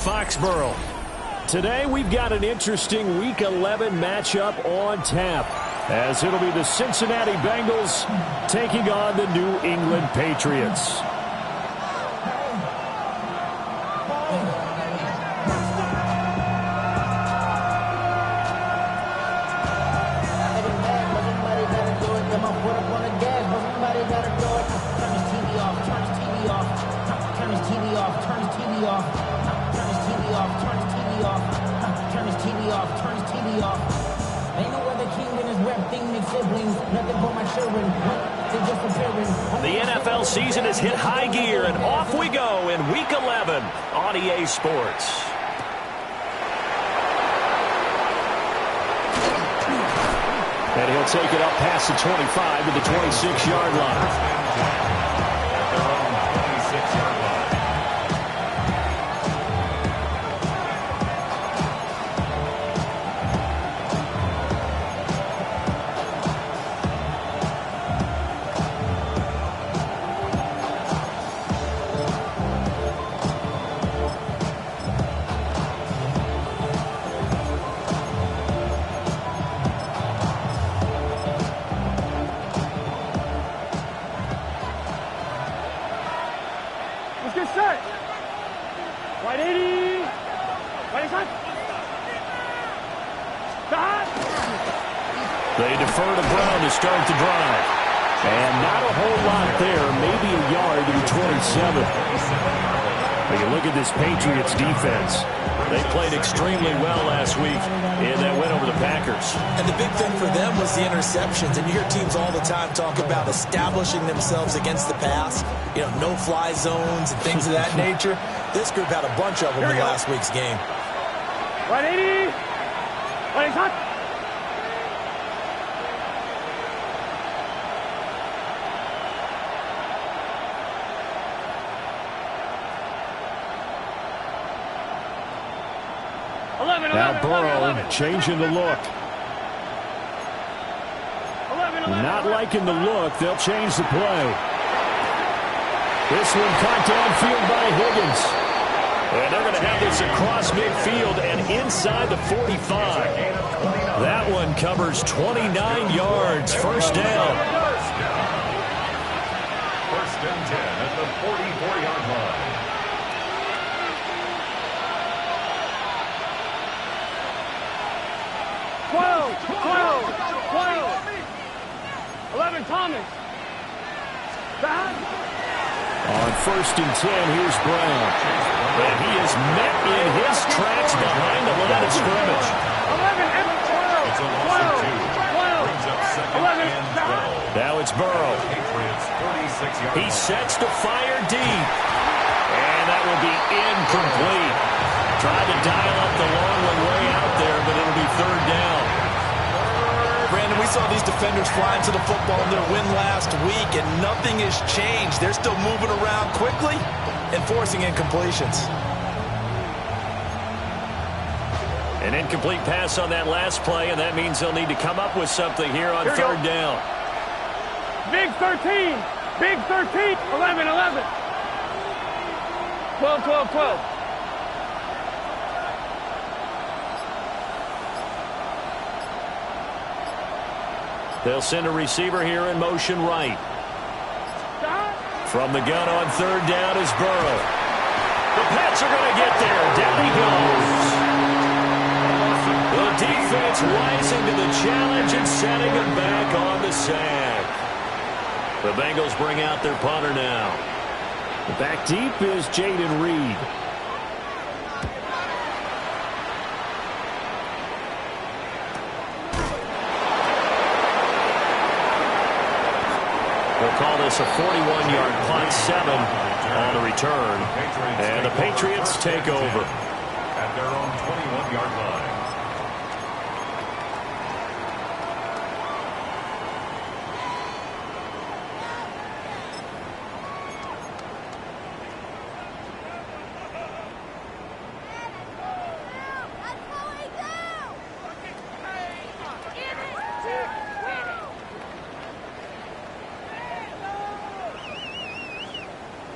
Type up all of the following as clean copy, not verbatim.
Foxborough. Today we've got an interesting Week 11 matchup on tap, as it'll be the Cincinnati Bengals taking on the New England Patriots. The NFL season has hit high gear, and off we go in Week 11 on EA Sports. And he'll take it up past the 25 to the 26-yard line. They defer to Brown to start the drive. And not a whole lot there, maybe a yard to the 27. But you look at this Patriots defense. They played extremely well last week in that win over the Packers. And the big thing for them was the interceptions. And you hear teams all the time talk about establishing themselves against the pass. You know, no-fly zones and things of that nature. This group had a bunch of them in last week's game. 180. 180. 11, now 11, Burrow 11. changing the look. 11, Not liking the look. They'll change the play. This one caught downfield by Higgins. And they're going to have this across midfield and inside the 45. That one covers 29 yards. First down. First and 10 at the 44-yard line. Thomas. On first and 10, here's Brown. And he is met in his tracks behind the line of scrimmage. 11, 12. Now it's Burrow. He sets to fire deep. And that will be incomplete. Tried to dial up the long one way out there, but it'll be third down. Brandon, we saw these defenders flying to the football in their win last week, and nothing has changed. They're still moving around quickly and forcing incompletions. An incomplete pass on that last play, and that means they'll need to come up with something here on third down. Big 13. Big 13. 11, 11. 12, 12, 12. They'll send a receiver here in motion right. From the gun on third down is Burrow. The Pats are going to get there. Down he goes. The defense rising to the challenge and setting him back on the sack. The Bengals bring out their punter now. Back deep is Jaden Reed. We'll call this a 41-yard punt, 7 on the return. And the Patriots take over. At their own 21-yard line.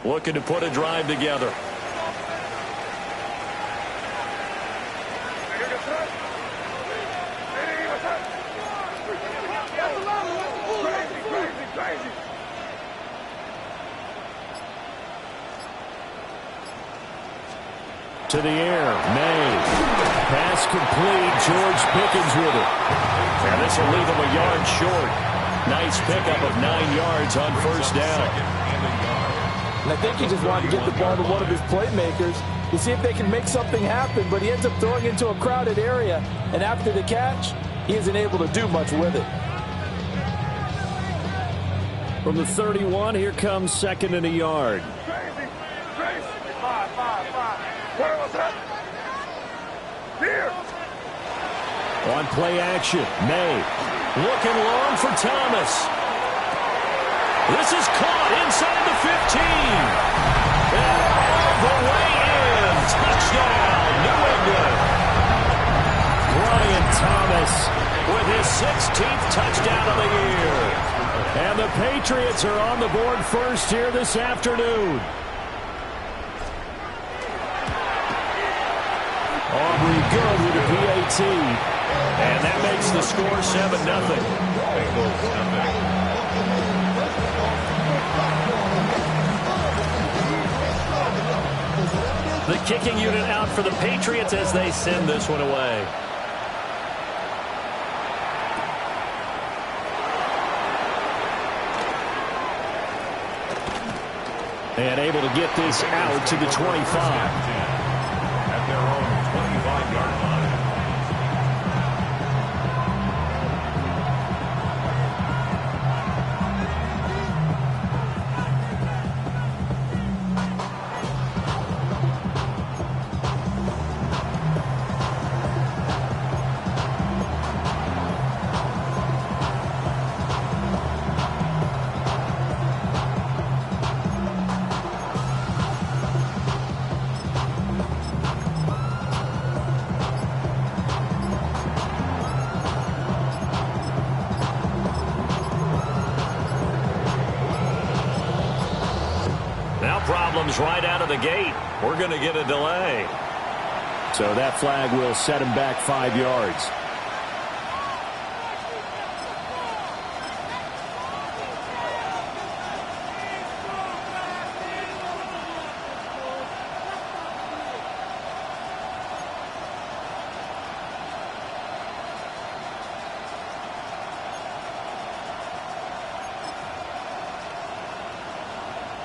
Looking to put a drive together. Crazy. To the air, May. Pass complete. George Pickens with it. And this will leave him a yard short. Nice pickup of 9 yards on first down. And I think he just wanted to get the ball to one of his playmakers to see if they can make something happen, but he ends up throwing into a crowded area, and after the catch, he isn't able to do much with it. From the 31, here comes second and a yard. Crazy. Five. What's that? Here. On play action, May. Looking long for Thomas. This is caught inside the 15. And all the way in. Touchdown, New England. Brian Thomas with his 16th touchdown of the year. And the Patriots are on the board first here this afternoon. Aubrey good with a PAT. And that makes the score 7-0. The kicking unit out for the Patriots as they send this one away. And able to get this out to the 25. At their own 25-yard line. Problems right out of the gate. We're going to get a delay. So that flag will set him back 5 yards.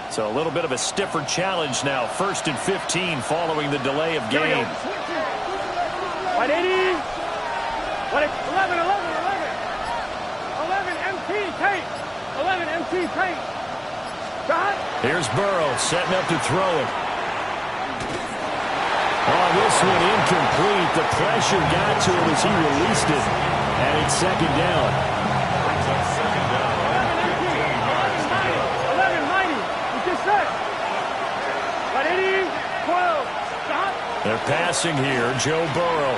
So a little bit of a stiffer challenge now. 1st and 15 following the delay of game. 180. 11 MT tape. 11 MT tape. Shot. Here's Burrow setting up to throw it. Oh, this one incomplete. The pressure got to him as he released it. And it's second down. They're passing here, Joe Burrow.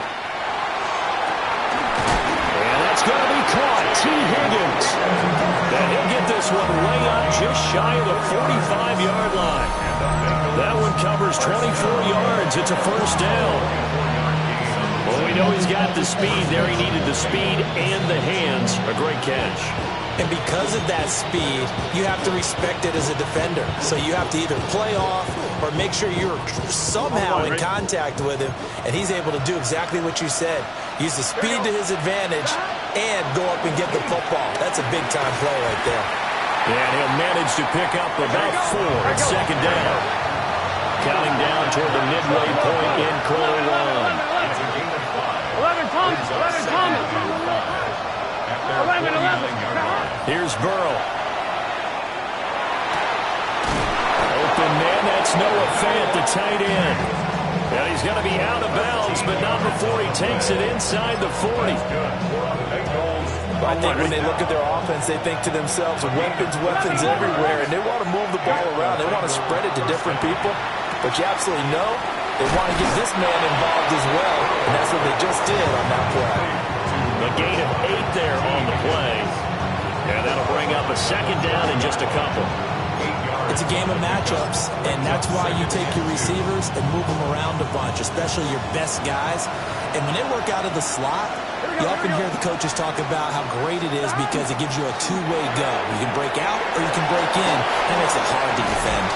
And that's going to be caught. T. Higgins. And he'll get this one way up just shy of the 45-yard line. That one covers 24 yards. It's a first down. Well, we know he's got the speed there. He needed the speed and the hands. A great catch. And because of that speed, you have to respect it as a defender. So you have to either play off or make sure you're somehow in contact with him, and he's able to do exactly what you said. Use the speed to his advantage and go up and get the football. That's a big-time play right there. And he'll manage to pick up about 4 at second down. Counting down toward the midway point in quarter 1. 11 Thomas. 11. Here's Burrow. Open man, that's Noah Fant, the tight end. And he's going to be out of bounds, but not before he takes it inside the 40. I think when they look at their offense, they think to themselves, weapons everywhere, and they want to move the ball around. They want to spread it to different people. But you absolutely know they want to get this man involved as well, and that's what they just did on that play. A gain of 8 there on the play. And that'll bring up a second down in just a couple. It's a game of matchups, and that's why you take your receivers and move them around a bunch, especially your best guys. And when they work out of the slot, you often hear the coaches talk about how great it is because it gives you a two-way go. You can break out or you can break in. That makes it hard to defend.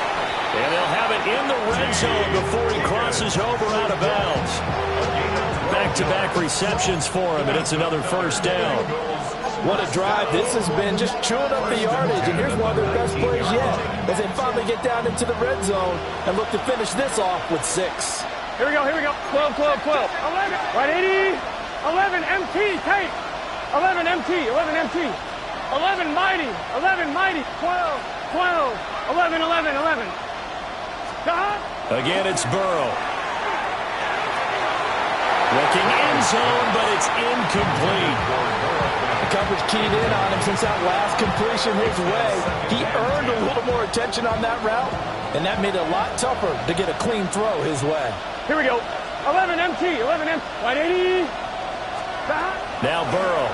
And they'll have it in the red zone before he crosses over out of bounds. Back-to-back receptions for him, and it's another first down. What a drive. This has been just chewing up the yardage, and here's one of their best plays yet as they finally get down into the red zone and look to finish this off with 6. Here we go, 12, 12, 12. 11, right 80, 11, MT, tape. 11, MT, 11, MT. 11, mighty, 12, 12, 11, 11, 11. Again, it's Burrow. Looking end zone, but it's incomplete. The coverage keyed in on him since that last completion his way. He earned a little more attention on that route, and that made it a lot tougher to get a clean throw his way. Here we go. 11 MT, 11 MT. Right 80. Now Burrow.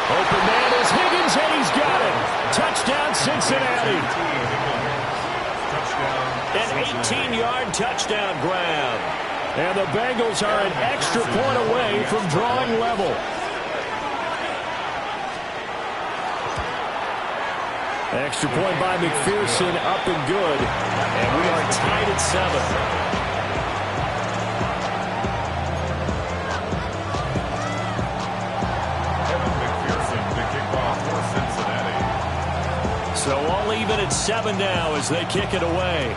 Open man is Higgins, and he's got it. Touchdown, Cincinnati. An 18-yard touchdown grab. And the Bengals are an extra point away from drawing level. Extra point by McPherson, up and good. And we are tied at 7. So all even at 7 now as they kick it away.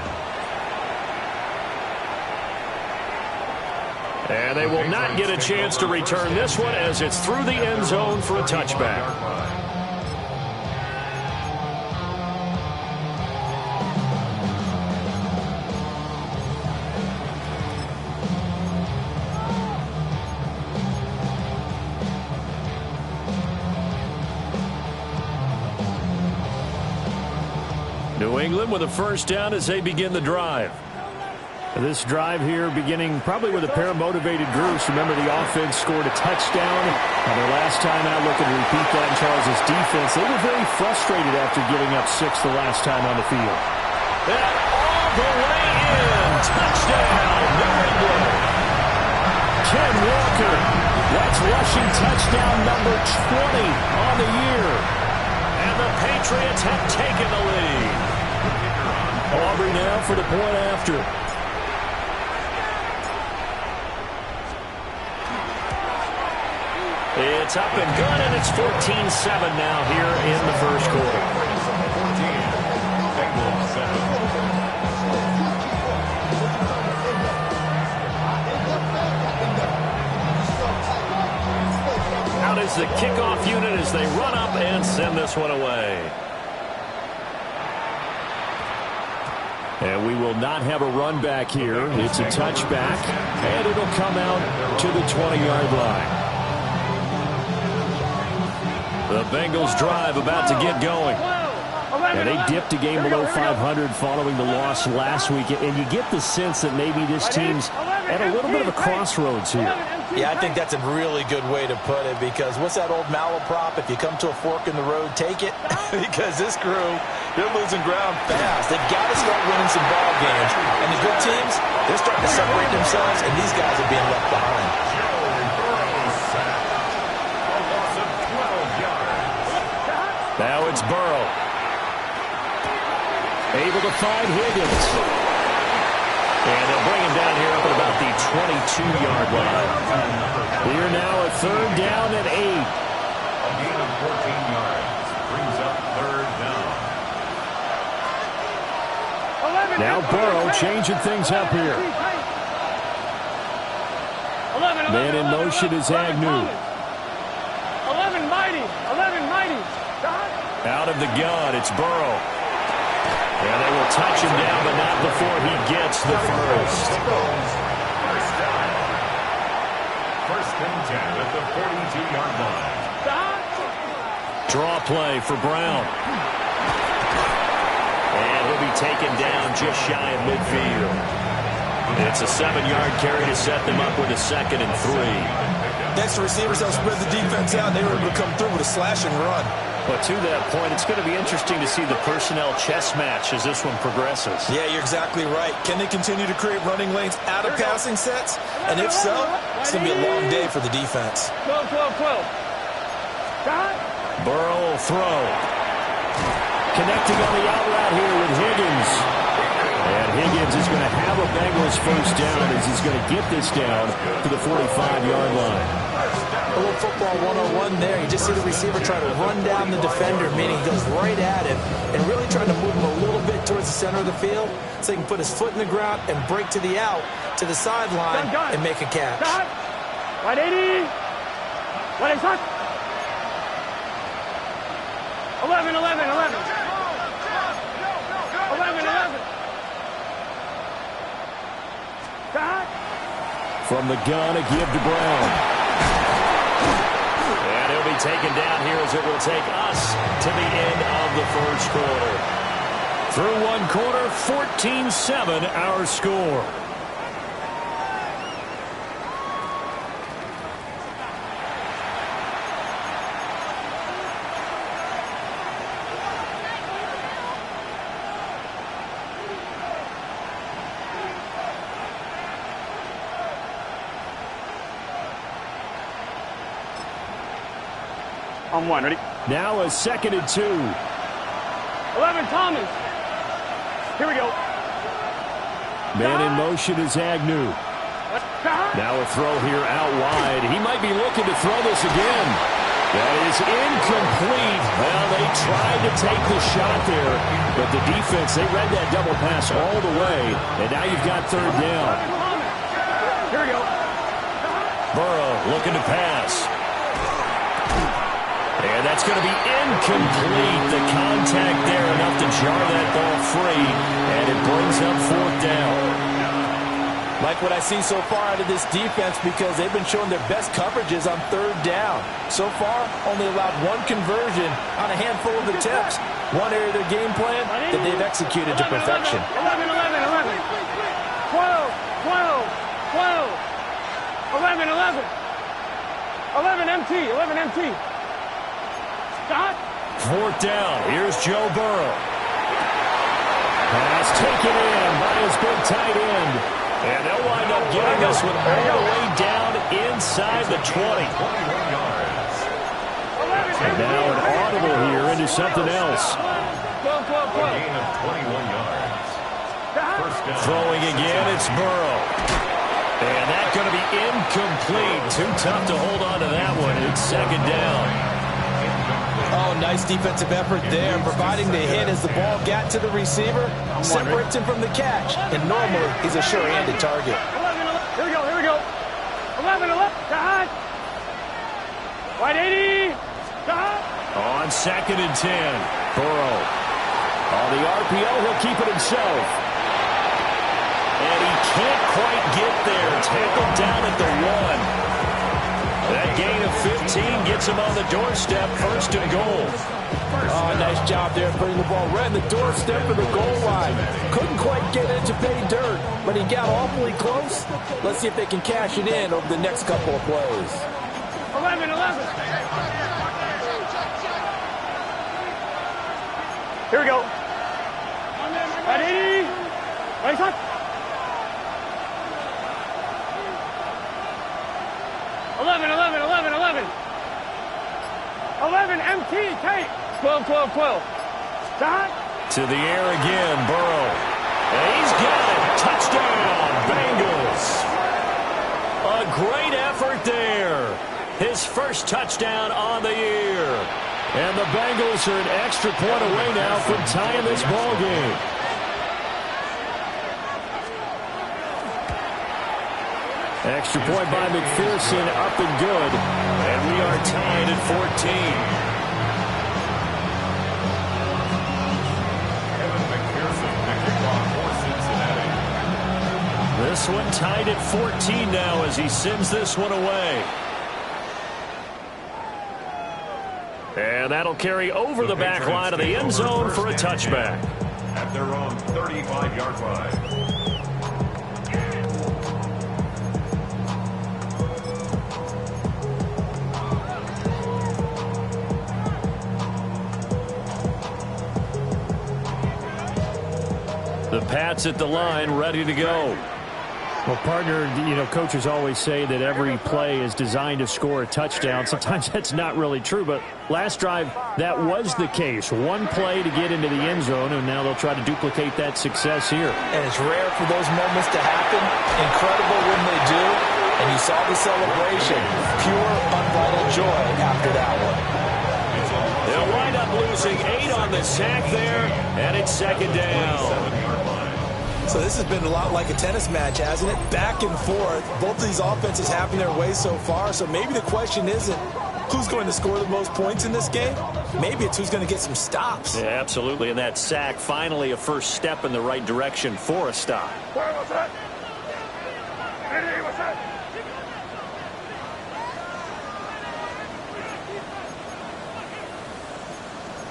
And they will not get a chance to return this one as it's through the end zone for a touchback. New England with a first down as they begin the drive. This drive here beginning probably with a pair of motivated groups. Remember, the offense scored a touchdown on their last time out. Looking to repeat that in Charles' defense. They were very frustrated after giving up 6 the last time on the field. That all the way in. Touchdown, New England. Ken Walker. That's rushing touchdown number 20 on the year. And the Patriots have taken the lead. Aubrey now for the point after. It's up and good, and it's 14-7 now here in the first quarter. Out is the kickoff unit as they run up and send this one away. And we will not have a run back here. It's a touchback, and it'll come out to the 20-yard line. The Bengals drive about to get going. And they dipped a game below 500 following the loss last week. And you get the sense that maybe this team's at a little bit of a crossroads here. Yeah, I think that's a really good way to put it because what's that old malaprop? If you come to a fork in the road, take it. Because this crew, they're losing ground fast. They've got to start winning some ball games. And the good teams, they're starting to separate themselves, and these guys are being left behind. Now it's Burrow. Able to find Higgins. And they'll bring him down here up at about the 22-yard line. Here now a third down and 8. A gain of 14 yards brings up third down. Now Burrow changing things up here. Man in motion is Agnew. 11 mighty, 11 mighty. Out of the gun, it's Burrow. And they will touch him down, but not before he gets the first. First down. First and 10 at the 42-yard line. Draw play for Brown. And he'll be taken down just shy of midfield. It's a 7-yard carry to set them up with a 2nd and 3. Next, the receivers help spread the defense out. They were able to come through with a slash and run. But to that point, it's going to be interesting to see the personnel chess match as this one progresses. Yeah, you're exactly right. Can they continue to create running lanes out of passing sets? And if so, it's going to be a long day for the defense. 12. Burrow will throw. Connecting on the out route here with Higgins. And Higgins is going to have a Bengals first down as he's going to get this down to the 45-yard line. A little football 101 there. You just see the receiver try to run down the defender, meaning he goes right at him and really trying to move him a little bit towards the center of the field so he can put his foot in the ground and break to the out, to the sideline, and make a catch. Right 80. Right shot. 11. 11. From the gun, a give to Brown. And he'll be taken down here as it will take us to the end of the first quarter. Through one quarter, 14-7 our score. On one, ready? Now a 2nd and 2. 11, Thomas. Here we go. Man in motion is Agnew. Now a throw here out wide. He might be looking to throw this again. That is incomplete. Well, they tried to take the shot there, but the defense, they read that double pass all the way, and now you've got 3rd down. Here we go. Burrow looking to pass. And that's going to be incomplete. The contact there enough to jar that ball free, and it brings up 4th down. Like what I see so far out of this defense because they've been showing their best coverages on 3rd down. So far, only allowed one conversion on a handful of attempts. One area of their game plan that they've executed to perfection. 11. 12. 11. 11 MT. 11 MT. Stop. 4th down. Here's Joe Burrow. Pass taken in by his big tight end. And they'll wind up getting this one all the way down inside the 20. And now an audible here into something else. 12. Gain of 21 yards. First down. Throwing again, it's Burrow. And that's going to be incomplete. Too tough to hold on to that one. It's 2nd down. Oh, nice defensive effort there, providing the hit as the ball got to the receiver, separates him from the catch, and normally he's a sure-handed target. 11. Here we go. 11. God. Right 80. God. On 2nd and 10, Burrow. On the RPO, he'll keep it himself. And he can't quite get there. Tackled down at the 1. That gain of 15 gets him on the doorstep, 1st and goal. Oh, nice job there putting the ball right on the doorstep of the goal line. Couldn't quite get it to pay dirt, but he got awfully close. Let's see if they can cash it in over the next couple of plays. 11. Here we go. Right 80. Right shot. 11. 11 MT, take. 12. Stop. To the air again, Burrow. And he's got it. Touchdown, Bengals. A great effort there. His first touchdown on the year. And the Bengals are an extra point away now from tying this ball game. Extra point by McPherson, up and good. And we are tied at 14. Kevin McPherson, the kickoff for Cincinnati. This one tied at 14 now as he sends this one away. And that'll carry over the back line of the end zone for a touchback. At their own 35-yard line. Pats at the line, ready to go. Well, partner, coaches always say that every play is designed to score a touchdown. Sometimes that's not really true, but last drive, that was the case. One play to get into the end zone, and now they'll try to duplicate that success here. And it's rare for those moments to happen. Incredible when they do. And you saw the celebration. Pure, unbridled joy after that one. They'll wind up losing 8 on the sack there, and it's second down. So this has been a lot like a tennis match, hasn't it? Back and forth. Both of these offenses having their way so far. So maybe the question isn't who's going to score the most points in this game. Maybe it's who's going to get some stops. Yeah, absolutely. And that sack, finally a first step in the right direction for a stop. What's that? What's that?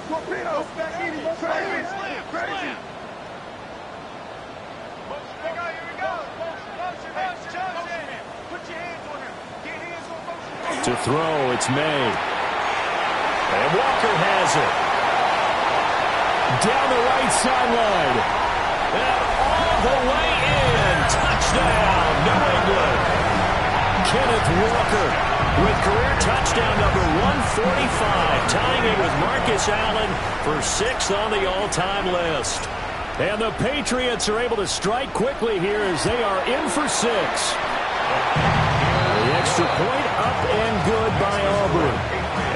Torpedo! Crazy! To throw, it's May. And Walker has it. Down the right sideline. And all the way in. Touchdown, New England. Kenneth Walker with career touchdown number 145, tying it with Marcus Allen for 6th on the all-time list. And the Patriots are able to strike quickly here as they are in for 6. The extra point up and good by Auburn.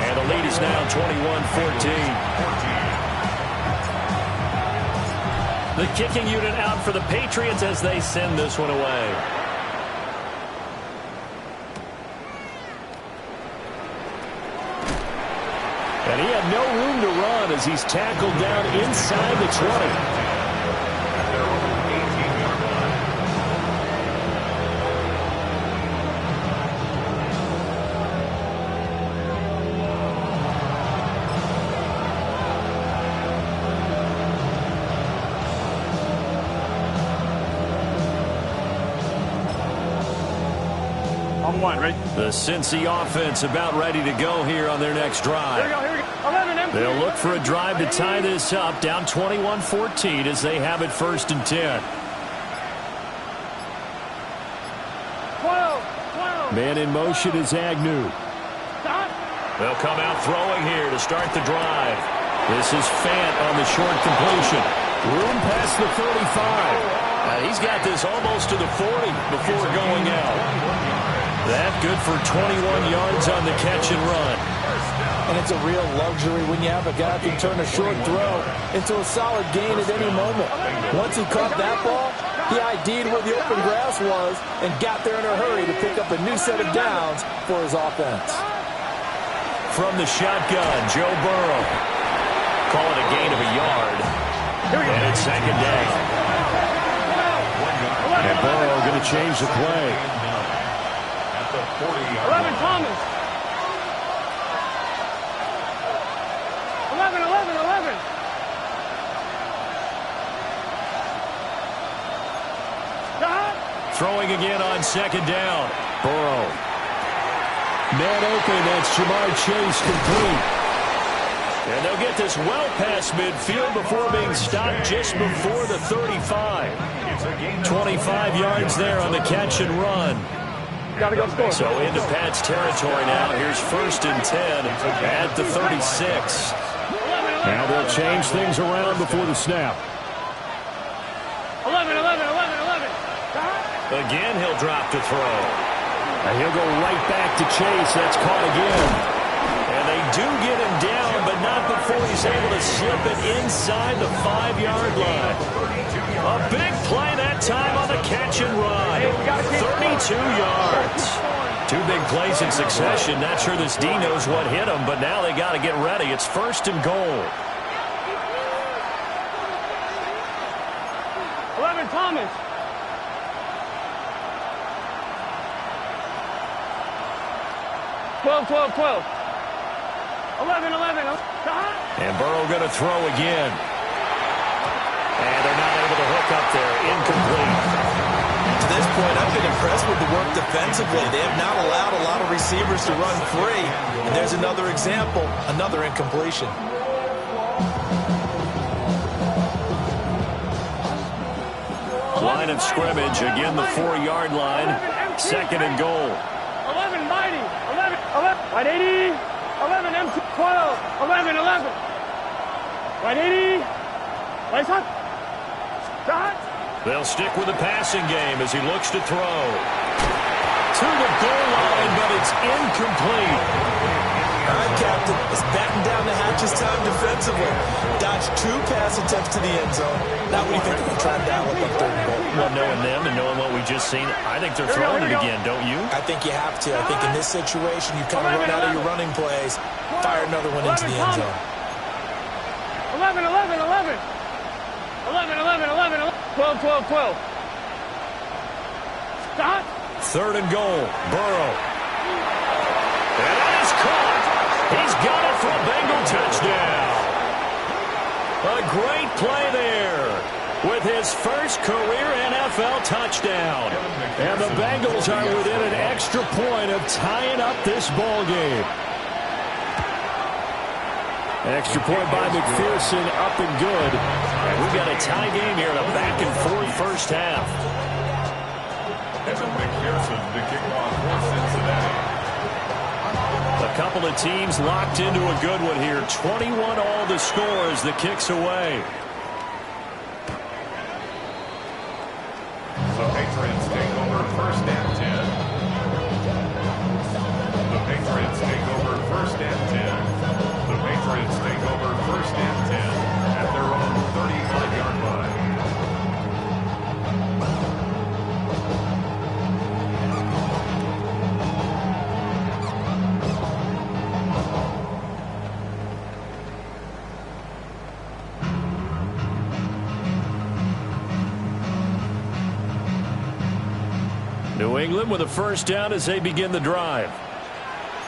And the lead is now 21-14. The kicking unit out for the Patriots as they send this one away. And he had no room to run as he's tackled down inside the 20. The Cincy offense about ready to go here on their next drive. Here we go. 11, They'll look for a drive to tie this up, down 21-14 as they have it 1st and 10. 12. Man in motion is Agnew. Stop. They'll come out throwing here to start the drive. This is Fant on the short completion. Room past the 35. He's got this almost to the 40 before going out. That good for 21 yards on the catch and run. And it's a real luxury when you have a guy who can turn a short throw into a solid gain at any moment. Once he caught that ball, he ID'd where the open grass was and got there in a hurry to pick up a new set of downs for his offense. From the shotgun, Joe Burrow. Call it a gain of a yard. And it's second down. And Burrow going to change the play. 11, Thomas. 11. Throwing again on second down. Burrow. Man open, that's Jamar Chase complete. And they'll get this well past midfield before being stopped just before the 35. 25 yards there on the catch and run. Gotta go score. So into Pat's territory now. Here's 1st and 10 at the 36. Now they'll change things around before the snap. 11. Again, he'll drop to throw. And he'll go right back to Chase. That's caught again. And they do get him down, but not before he's able to slip it inside the 5-yard line. A big play that time on the catch and run. 32 yards. 2 big plays in succession. Not sure this D knows what hit him, but now they got to get ready. It's 1st and goal. 11, Thomas. 12. 11. And Burrow going to throw again. And they're not able to hook up there. Incomplete. To this point, I've been impressed with the work defensively. They have not allowed a lot of receivers to run free. And there's another example, another incompletion. line of scrimmage. Again, the 4-yard line. 2nd and goal. 11 mighty. 11. Right 80. 11 empty. 12. 11. Right 80. Right shot. Shot. They'll stick with the passing game as he looks to throw. To the goal line, but it's incomplete. All right, Captain. It's batten down the hatches time defensively. Dodged 2 pass attempts to the end zone. Now what do you think they're going to try and dial up on 3rd and goal? Well, knowing them and knowing what we just seen, I think they're throwing it again, don't you? I think you have to. I think in this situation, you kind of run out of your running plays, fire another one into the end zone. 11. 12. Stop. 3rd and goal. Burrow. And that is caught. He's got it for a Bengal touchdown. A great play there with his first career NFL touchdown. And the Bengals are within an extra point of tying up this ball game. Extra point by McPherson, up and good. And we've got a tie game here in a back-and-forth first half. Evan McPherson, the kickoff for Cincinnati. A couple of teams locked into a good one here. 21 all the score as the kick's away. The Patriots take over 1st and 10. The Patriots take over 1st and 10. The Patriots take over 1st and 10 at their own 35-yard line. New England with a first down as they begin the drive.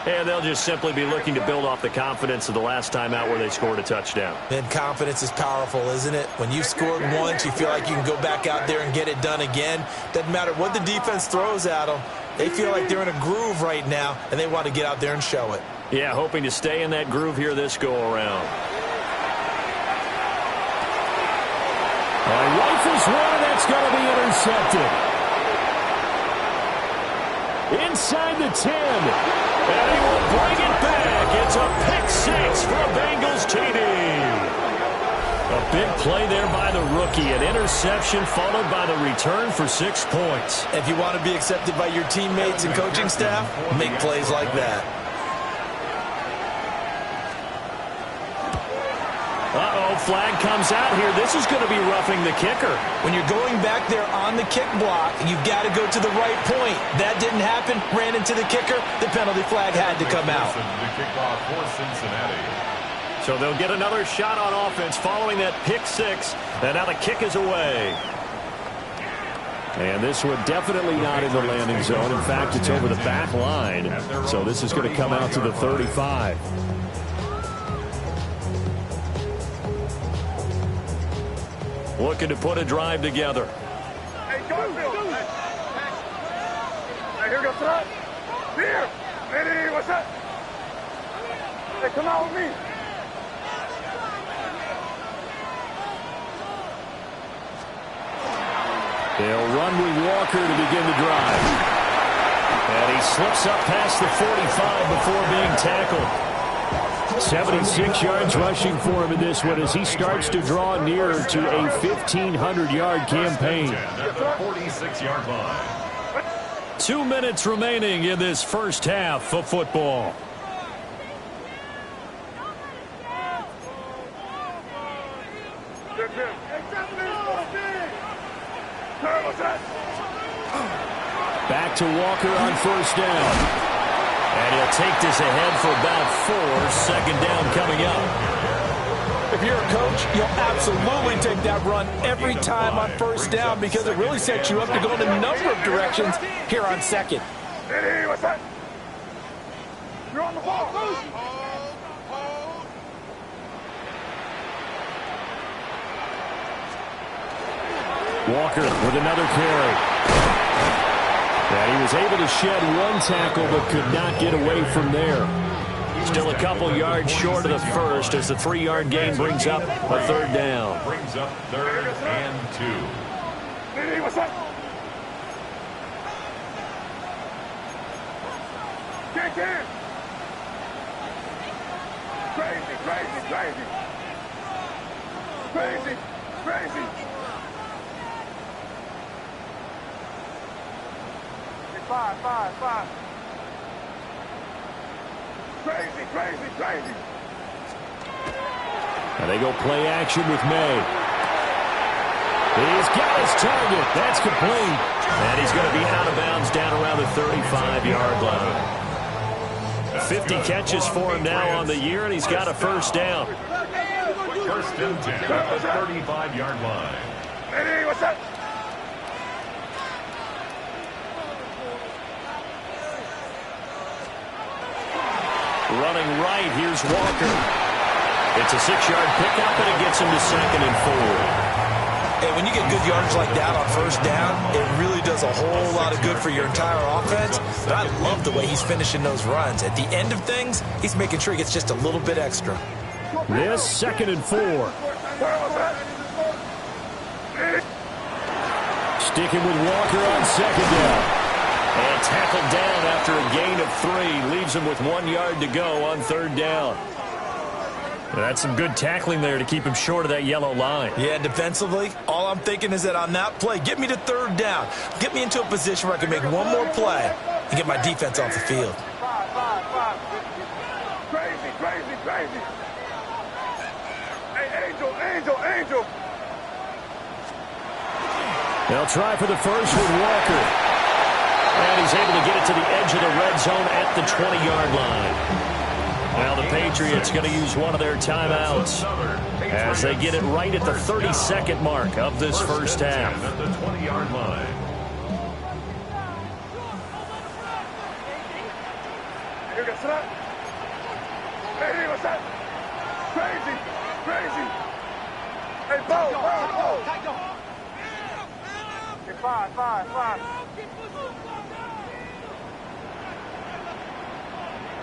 And they'll just simply be looking to build off the confidence of the last time out where they scored a touchdown. And confidence is powerful, isn't it? When you've scored once, you feel like you can go back out there and get it done again. Doesn't matter what the defense throws at them. They feel like they're in a groove right now, and they want to get out there and show it. Yeah, hoping to stay in that groove here this go-around. Rifles one, that's going to be intercepted. Inside the 10. And he will bring it back. It's a pick-6 for a Bengals TD. A big play there by the rookie. An interception followed by the return for 6 points. If you want to be accepted by your teammates and coaching staff, make plays like that. Uh-oh, flag comes out here. This is going to be roughing the kicker. When you're going back there on the kick block, you've got to go to the right point. That didn't happen. Ran into the kicker. The penalty flag had to come out. The kickoff for Cincinnati. So they'll get another shot on offense following that pick-6. And now the kick is away. And this one definitely not in the landing zone. In fact, it's over the back line. So this is going to come out to the 35. Looking to put a drive together. Hey, go. Hey, here we go, throw. Here. Ready, what's up? Hey, come out with me. They'll run with Walker to begin the drive. And he slips up past the 45 before being tackled. 76 yards rushing for him in this one as he starts to draw nearer to a 1,500-yard campaign. At the 46-yard line. 2 minutes remaining in this first half of football. Back to Walker on first down. And he'll take this ahead for about 4. Second down coming up. If you're a coach, you'll absolutely take that run every time on first down because it really sets you up to go in a number of directions here on second. Hey, what's that? You're on the ball. Walker with another carry. And he was able to shed one tackle but could not get away from there. Still a couple yards short of the first as the 3-yard gain brings up a third down. Brings up 3rd and 2. Hey, what's up? Can. Crazy. Five. Crazy. And they go play action with May. He's got his target. That's complete. And he's going to be out of bounds down around the 35-yard line. 50 catches for him now on the year, and he's got a first down. First and 10 at the 35-yard line. Hey, what's up? Running right, here's Walker. It's a 6-yard pickup, and it gets him to 2nd and 4. Hey, when you get good yardage like that on first down, it really does a whole lot of good for your entire offense. But I love the way he's finishing those runs. At the end of things, he's making sure he gets just a little bit extra. This 2nd and 4. Sticking with Walker on 2nd down. And tackled down after a gain of 3. Leaves him with 1 yard to go on 3rd down. That's some good tackling there to keep him short of that yellow line. Yeah, defensively, all I'm thinking is that on that play, get me to 3rd down. Get me into a position where I can make one more play and get my defense off the field. Five. Crazy. Hey, Angel. They'll try for the first with Walker. And he's able to get it to the edge of the red zone at the 20-yard line. Now the Patriots going to use one of their timeouts as they get it right at the 32nd mark of this first half. At the 20-yard line. Hey, what's up? Crazy. Hey, Bo. Hey, five.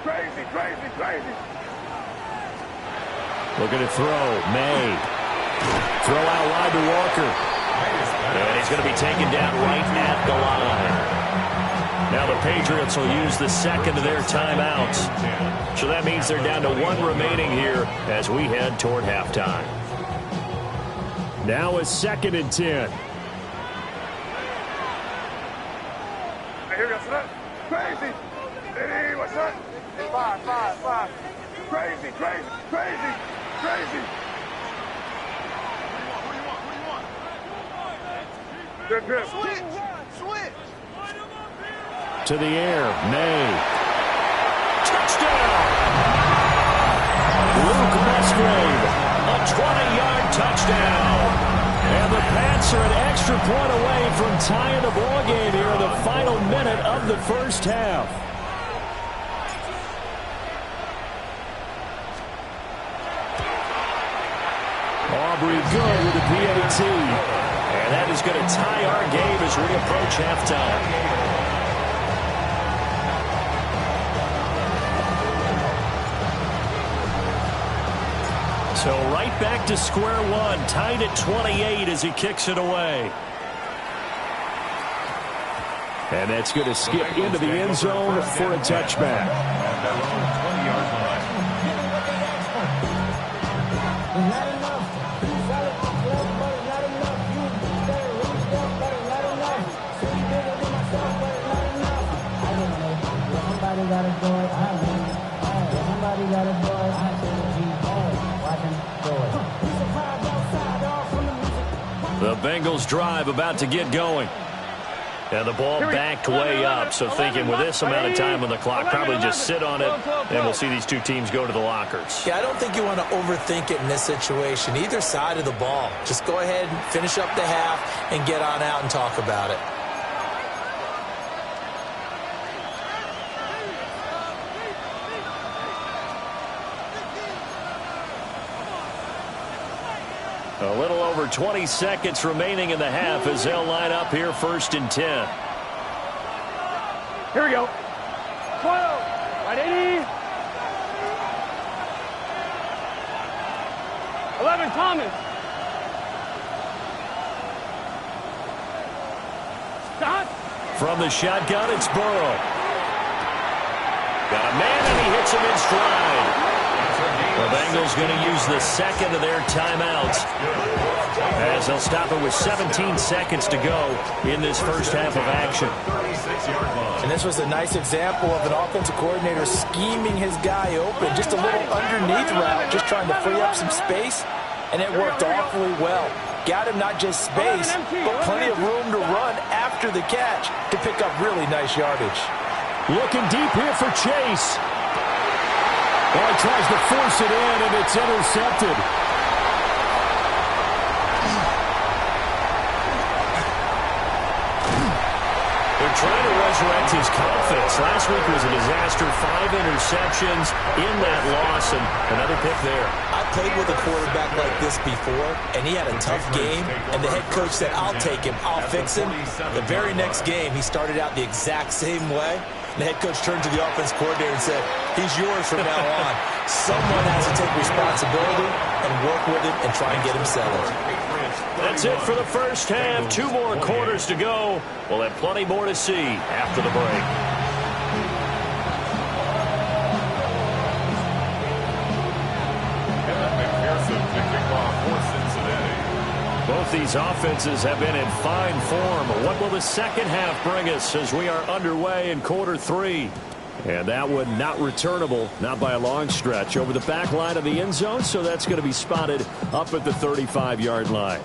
Crazy. Looking to throw. May. Throw out wide to Walker. And he's going to be taken down right at the line. Now the Patriots will use the 2nd of their timeouts. So that means they're down to 1 remaining here as we head toward halftime. Now is 2nd and 10. Hey, crazy. Hey, what's up? Five. Crazy. Good. Switch. To the air, May. Touchdown! Luke Musgrave, a 20-yard touchdown. And the Pats are an extra point away from tying the ball game here in the final minute of the first half. Aubrey good with the PAT. And that is going to tie our game as we approach halftime. So right back to square one, tied at 28 as he kicks it away. And that's going to skip into the end zone for a touchback. The Bengals drive about to get going. And the ball backed way up, so thinking with this amount of time on the clock, probably just sit on it, and we'll see these two teams go to the lockers. Yeah, I don't think you want to overthink it in this situation. Either side of the ball. Just go ahead and finish up the half and get on out and talk about it. A little over 20 seconds remaining in the half as they'll line up here 1st and 10. Here we go. 12. Right 80. 11, Thomas. From the shotgun, it's Burrow. Got a man, and he hits him in stride. The Bengals going to use the second of their timeouts as they'll stop it with 17 seconds to go in this first half of action. And this was a nice example of an offensive coordinator scheming his guy open. Just a little underneath route, just trying to free up some space, and it worked awfully well. Got him not just space, but plenty of room to run after the catch to pick up really nice yardage. Looking deep here for Chase. Well, he tries to force it in, and it's intercepted. They're trying to resurrect his confidence. Last week was a disaster. 5 interceptions in that loss, and another pick there. I played with a quarterback like this before, and he had a tough game, and the head coach said, I'll take him, I'll fix him. The very next game, he started out the exact same way. The head coach turned to the offense coordinator and said, he's yours from now on. Someone has to take responsibility and work with him and try and get him settled. That's it for the first half. 2 more quarters to go. We'll have plenty more to see after the break. Both these offenses have been in fine form. What will the second half bring us as we are underway in quarter 3? And that one not returnable, not by a long stretch, over the back line of the end zone, so that's going to be spotted up at the 35-yard line.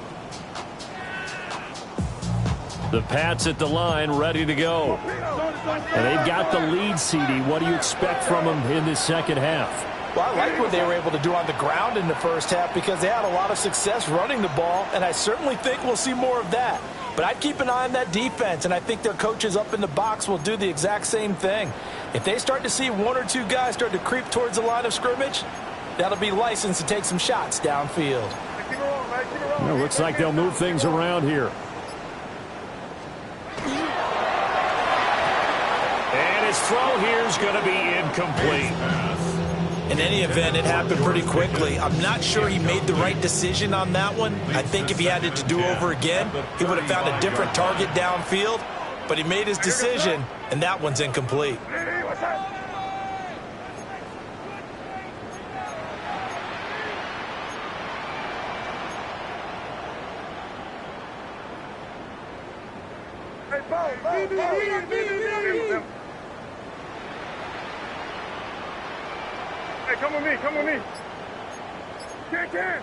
The Pats at the line, ready to go. And they've got the lead, CD. What do you expect from them in this second half? Well, I like what they were able to do on the ground in the first half because they had a lot of success running the ball, and I certainly think we'll see more of that. But I'd keep an eye on that defense, and I think their coaches up in the box will do the exact same thing. If they start to see 1 or 2 guys start to creep towards the line of scrimmage, that'll be licensed to take some shots downfield. Well, looks like they'll move things around here. And his throw here is going to be incomplete. In any event, it happened pretty quickly. I'm not sure he made the right decision on that one. I think if he had it to do over again, he would have found a different target downfield. But he made his decision, and that one's incomplete. Hey, come with me, come with me. Can.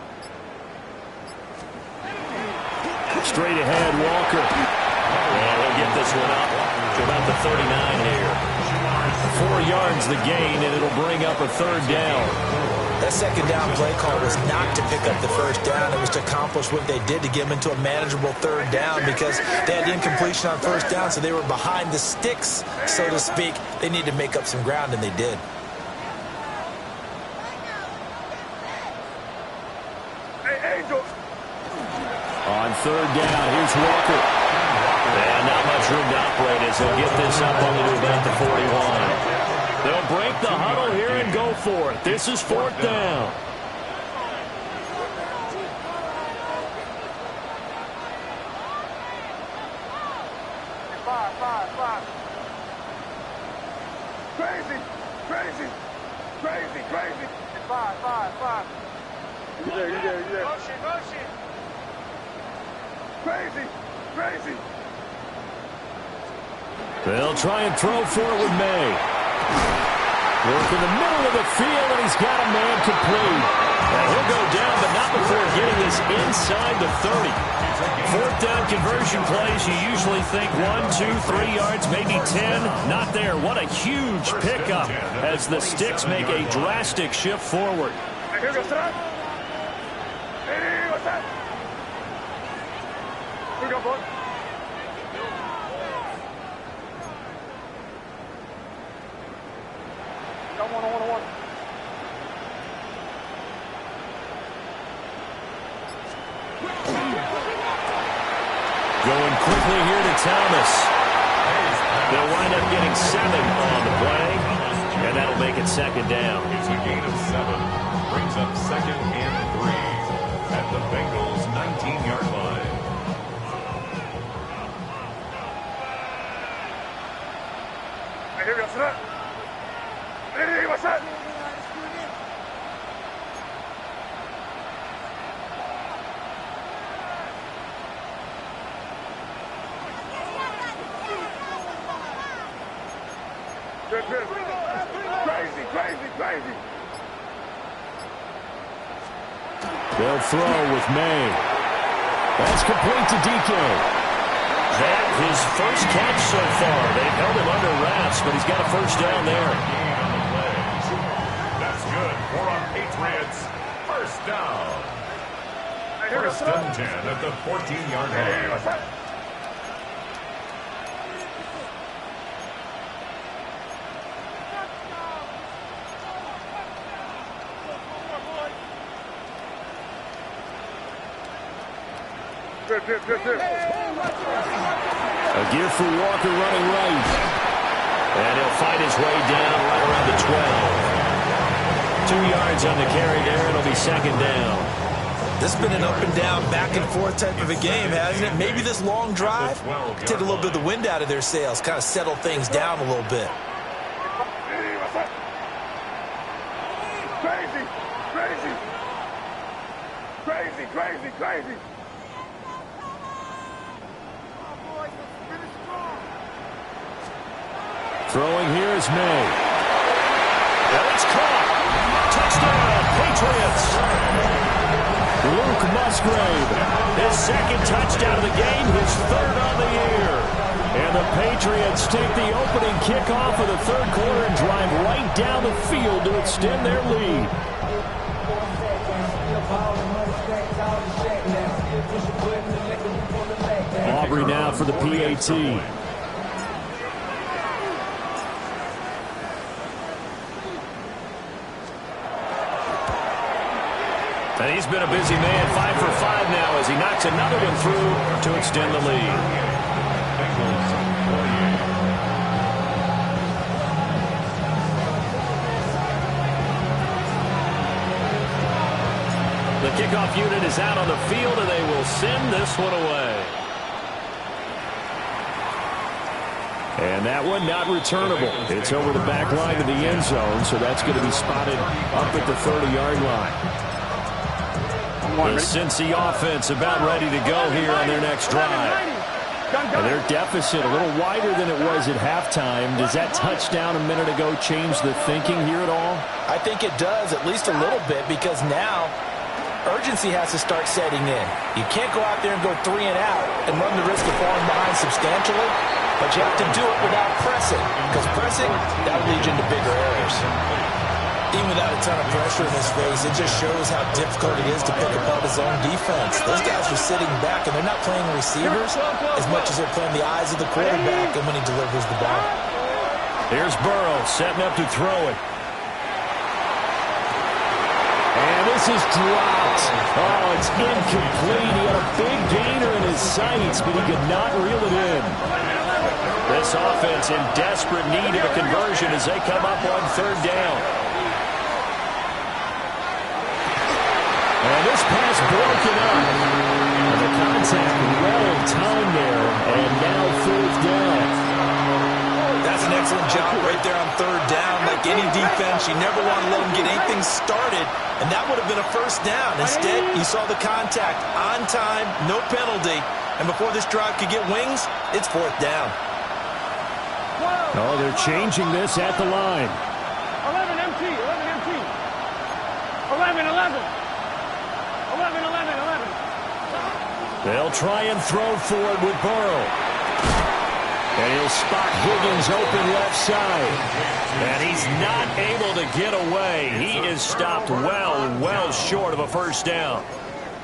Straight ahead, Walker. And he'll get this one up to about the 39 here. 4 yards the gain, and it'll bring up a 3rd down. That second down play call was not to pick up the first down. It was to accomplish what they did to get them into a manageable 3rd down because they had incompletion on first down, so they were behind the sticks, so to speak. They needed to make up some ground, and they did. On 3rd down, here's Walker. And not much room to operate as he'll get this up only to about the 41. They'll break the huddle here and go for it. This is 4th down. Five. Crazy. 5. You there. Motion. Crazy. They'll try and throw for it with May. Work in the middle of the field, and he's got a man complete. And he'll go down, but not before getting this inside the 30. 4th down conversion plays, you usually think 1, 2, 3 yards, maybe 10. Not there. What a huge pickup as the Sticks make a drastic shift forward. Here goes that. Hey, what's that? Here we go, boy. Got one. Going quickly here to Thomas. They'll wind up getting 7 on the play, and that'll make it 2nd down. It's a gain of 7. Brings up 2nd and 3 at the Bengals' 19-yard line. Crazy. They'll throw with May. That's complete to DK. That his first catch so far. They've held him under wraps, but he's got a first down there. That's good for a Patriots first down. First and 10 at the 14-yard line. A gear for Walker running right. And he'll fight his way down right around the 12. 2 yards on the carry there. It'll be second down. This has been an up and down, back and forth type of a game, hasn't it? Maybe this long drive take a little bit of the wind out of their sails, kind of settle things down a little bit. Crazy. Throwing here is May. And it's caught. Touchdown, Patriots. Luke Musgrave. His second touchdown of the game, his third on the year. And the Patriots take the opening kickoff of the third quarter and drive right down the field to extend their lead. Aubrey now for the PAT. And he's been a busy man, 5 for 5 now as he knocks another one through to extend the lead. The kickoff unit is out on the field, and they will send this one away. And that one not returnable. It's over the back line of the end zone, so that's going to be spotted up at the 30-yard line. The Cincy offense about ready to go here on their next drive. And their deficit a little wider than it was at halftime. Does that touchdown a minute ago change the thinking here at all? I think it does, at least a little bit, because now urgency has to start setting in. You can't go out there and go 3 and out and run the risk of falling behind substantially, but you have to do it without pressing, because pressing, that will lead you into bigger errors. Even without a ton of pressure in his face, it just shows how difficult it is to pick apart his own defense. Those guys are sitting back, and they're not playing receivers as much as they're playing the eyes of the quarterback and when he delivers the ball. Here's Burrow setting up to throw it. And this is dropped. Oh, it's incomplete. He had a big gainer in his sights, but he could not reel it in. This offense in desperate need of a conversion as they come up on third down. And this pass broken up. And the contact well timed there, and now fourth down. That's an excellent job right there on third down. Like any defense, you never want to let them get anything started, and that would have been a first down. Instead, you saw the contact on time, no penalty, and before this drive could get wings, it's fourth down. Oh, they're changing this at the line. 11 MT. 11. 11. They'll try and throw for it with Burrow. And he'll spot Higgins open left side. And he's not able to get away. He is stopped well short of a first down.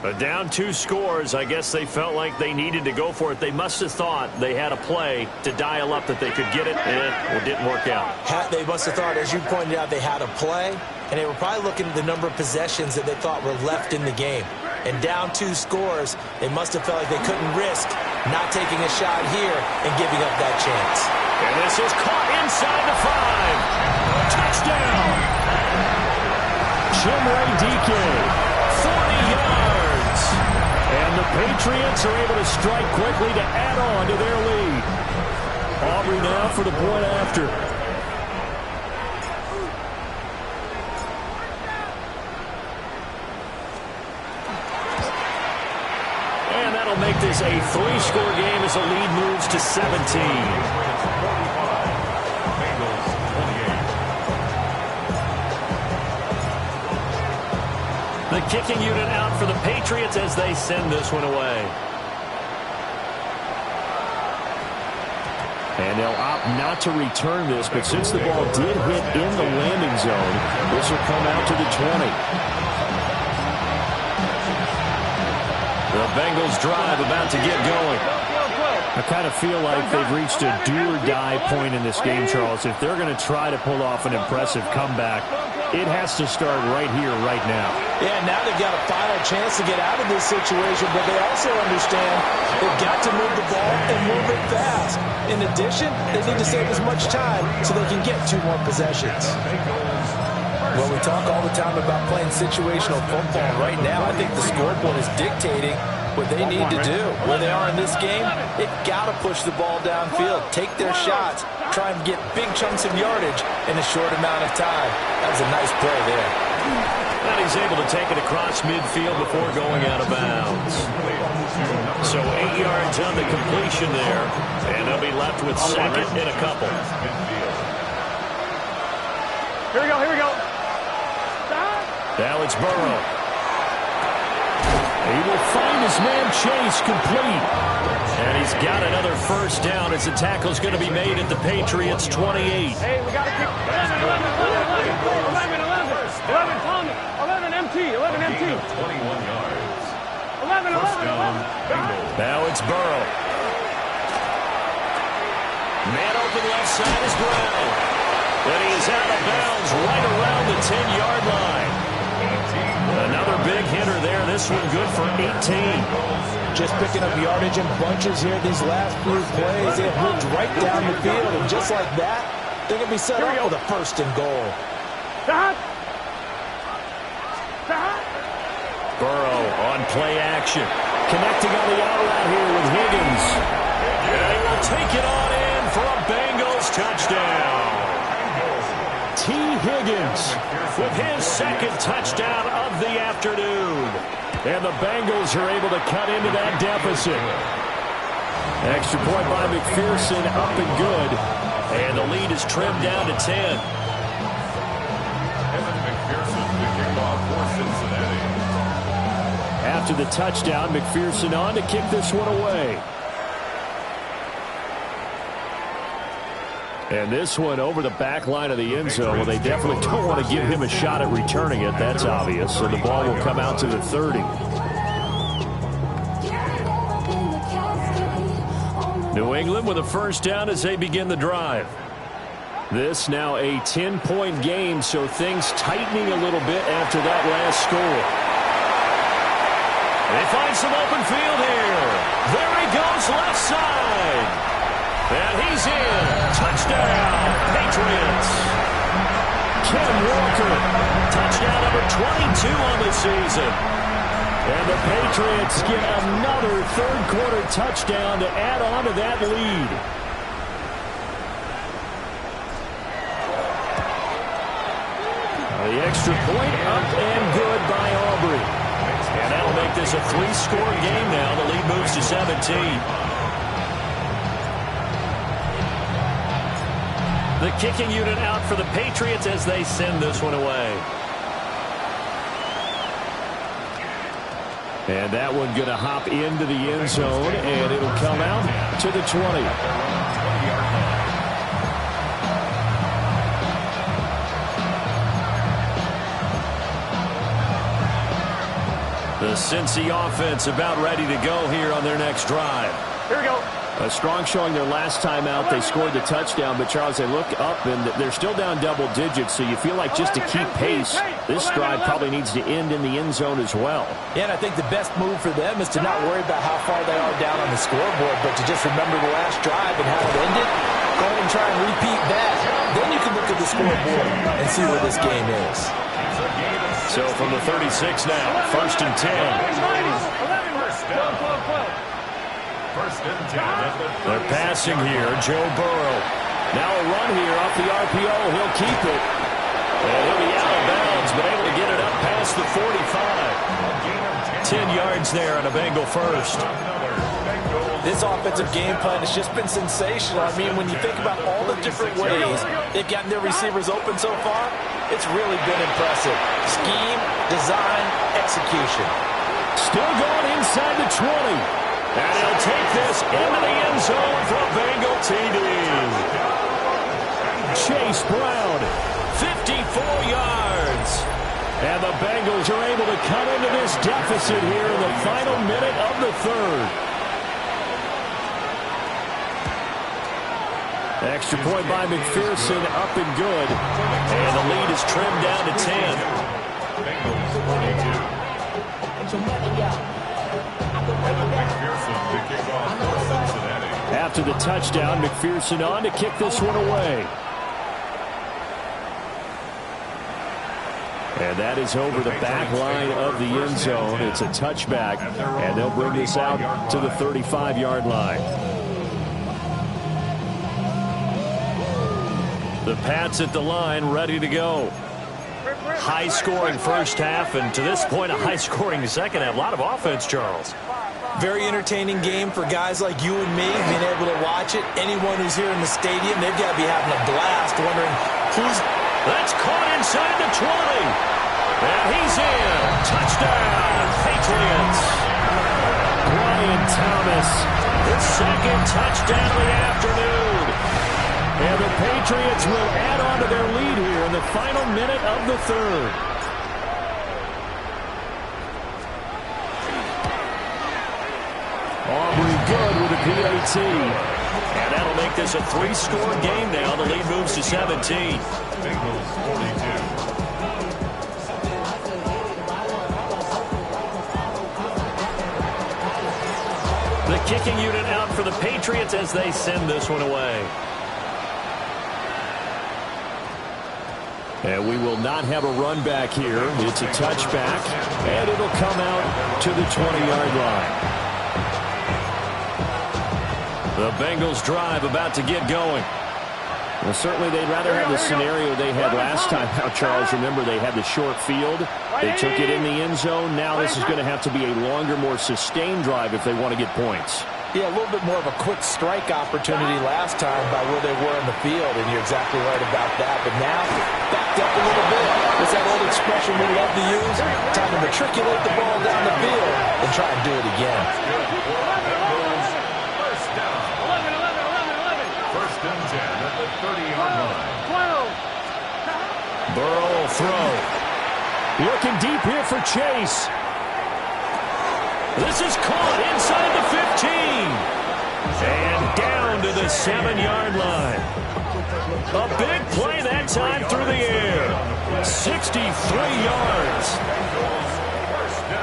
But down 2 scores, I guess they felt like they needed to go for it. They must have thought they had a play to dial up that they could get it, and it didn't work out. They must have thought, as you pointed out, they had a play, and they were probably looking at the number of possessions that they thought were left in the game. And down 2 scores, they must have felt like they couldn't risk not taking a shot here and giving up that chance. And this is caught inside the 5. Touchdown! Chimray DK. 40 yards. And the Patriots are able to strike quickly to add on to their lead. Aubrey now for the point after. is a 3-score game as the lead moves to 17. The kicking unit out for the Patriots as they send this one away. And they'll opt not to return this, but since the ball did hit in the landing zone, this will come out to the 20. The Bengals drive about to get going. I kind of feel like they've reached a do-or-die point in this game, Charles. If they're going to try to pull off an impressive comeback, it has to start right here, right now. Yeah, now they've got a final chance to get out of this situation, but they also understand they've got to move the ball and move it fast. In addition, they need to save as much time so they can get 2 more possessions. Well, we talk all the time about playing situational football. Right now, I think the scoreboard is dictating what they need to do. Where they are in this game, they've got to push the ball downfield, take their shots, try and get big chunks of yardage in a short amount of time. That was a nice play there. And he's able to take it across midfield before going out of bounds. So 8 yards on the completion there, and they'll be left with second and a couple. Here we go, here we go. Now it's Burrow. He will find his man Chase complete. And he's got another first down as the tackle's going to be made at the Patriots' 28. Hey, we got to kick 11 Tommy, 11 MT, 11 MT. 21 yards. 11. Now it's Burrow. Man open left side is Brown. And he's out of bounds right around the 10-yard line. Another big hitter there. This one good for 18. Just picking up yardage in bunches here these last few plays. They have moved right down the field, and just like that, they're going to be set up with a 1st and goal. Burrow on play action. Connecting on the out route here with Higgins. And he will take it on in for a Bengals touchdown. T. Higgins with his 2nd touchdown of the afternoon. And the Bengals are able to cut into that deficit. Extra point by McPherson, up and good. And the lead is trimmed down to 10. Evan McPherson, the kickoff for Cincinnati. After the touchdown, McPherson on to kick this one away. And this one over the back line of the end zone. Well, they definitely don't want to give him a shot at returning it. That's obvious. So the ball will come out to the 30. New England with a first down as they begin the drive. This now a 10-point game, so things tightening a little bit after that last score. They find some open field here. There he goes left side. And he's in. Touchdown, Patriots. Ken Walker. Touchdown number 22 on the season. And the Patriots get another 3rd-quarter touchdown to add on to that lead. The extra point up and good by Aubrey. And that'll make this a 3-score game now. The lead moves to 17. The kicking unit out for the Patriots as they send this one away. And that one going to hop into the end zone, and it'll come out to the 20. The Cincy offense about ready to go here on their next drive. Here we go. A strong showing their last time out. They scored the touchdown, but, Charles, they look up, and they're still down double digits, so you feel like just to keep pace, this drive probably needs to end in the end zone as well. Yeah, and I think the best move for them is to not worry about how far they are down on the scoreboard, but to just remember the last drive and how it ended. Go ahead and try and repeat that. Then you can look at the scoreboard and see where this game is. So from the 36 now, 1st and 10. They're passing here, Joe Burrow. Now a run here off the RPO. He'll keep it. And he'll be out of bounds, but able to get it up past the 45. 10 yards there on a Bengal first. This offensive game plan has just been sensational. I mean, when you think about all the different ways they've gotten their receivers open so far, it's really been impressive. Scheme, design, execution. Still going inside the 20. And he'll take this into the end zone for a Bengal TD. Chase Brown, 54 yards. And the Bengals are able to cut into this deficit here in the final minute of the third. Extra point by McPherson, up and good. And the lead is trimmed down to 10. Bengals 42. After the touchdown, McPherson on to kick this one away. And that is over the back line of the end zone. It's a touchback, and they'll bring this out to the 35-yard line. The Pats at the line, ready to go. High-scoring first half, and to this point, a high-scoring second half. A lot of offense, Charles. Very entertaining game for guys like you and me, being able to watch it. Anyone who's here in the stadium, they've got to be having a blast, wondering who's... That's caught inside the 20. And he's in. Touchdown, Patriots. Brian Thomas, his second touchdown of the afternoon. And the Patriots will add on to their lead here in the final minute of the third. Aubrey good with a PAT. And that'll make this a three-score game now. The lead moves to 17. Bengals 42. The kicking unit out for the Patriots as they send this one away. And we will not have a run back here. It's a touchback, and it'll come out to the 20-yard line. The Bengals drive about to get going. Well, certainly they'd rather have the scenario they had last time out, Charles. Remember, they had the short field. They took it in the end zone. Now this is going to have to be a longer, more sustained drive if they want to get points. Yeah, a little bit more of a quick strike opportunity last time by where they were in the field, and you're exactly right about that. But now, backed up a little bit. It's that old expression we love to use. Time to matriculate the ball down the field and try and do it again. First and 10 at the 30-yard line. 12. Burrow will throw. Looking deep here for Chase. This is caught inside the 15. And down to the 7-yard line. A big play that time through the air. 63 yards.